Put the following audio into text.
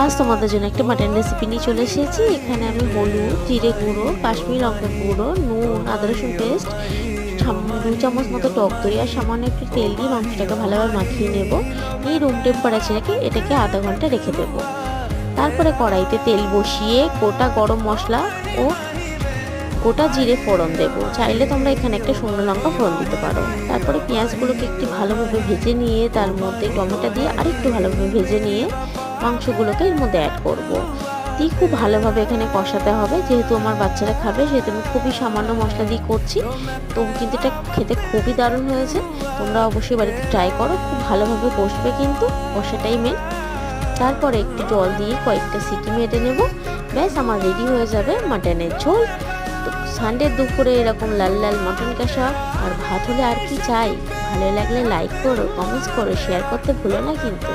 আজ তোমাদের জন্য একটা মাটন রেসিপি নিয়ে চলে এসেছি। এখানে আমি হলুদ, জিরে গুঁড়ো, কাশ্মীরি লঙ্কা গুঁড়ো, নুন, আদা রসুন পেস্ট, 2 চামচ মতো টক দই আর সামান্য একটু তেল দিয়ে মাংসটাকে ভালোভাবে মাখিয়ে নেব। এই রুম টেম্পারেচারে রেখে এটাকে আধা ঘন্টা রেখে দেব। তারপরে কড়াইতে তেল বসিয়ে গোটা গরম মশলা ও গোটা জিরে ফোড়ন দেব। চাইলে তোমরা এখানে একটা শুকনো লঙ্কা ফোড়ন দিতে পারো। তারপরে পেঁয়াজগুলোকে একটু ভালোভাবে ভেজে নিয়ে তার মধ্যে টমেটো দিয়ে আরেকটু ভালোভাবে ভেজে নিয়ে মাংসগুলোকে এর মধ্যে অ্যাড করব। দিয়ে খুব ভালোভাবে এখানে কষাতে হবে। যেহেতু আমার বাচ্চারা খাবে সেহেতু আমি খুবই সামান্য মশলা দিয়ে করছি। তো কিন্তু এটা খেতে খুবই দারুণ হয়েছে। তোমরা অবশ্যই বাড়িতে ট্রাই করো। খুব ভালোভাবে কষবে, কিন্তু কষাটাই মেন। তারপরে একটু জল দিয়ে কয়েকটা সিটি মেরে নেব। ব্যাস আমার রেডি হয়ে যাবে মাটনের ঝোল। তো সানডের দুপুরে এরকম লাল লাল মটন কষা আর ভাত হলে আর কি চাই। ভালো লাগলে লাইক করো, কমেন্টস করো, শেয়ার করতে ভুলো না কিন্তু।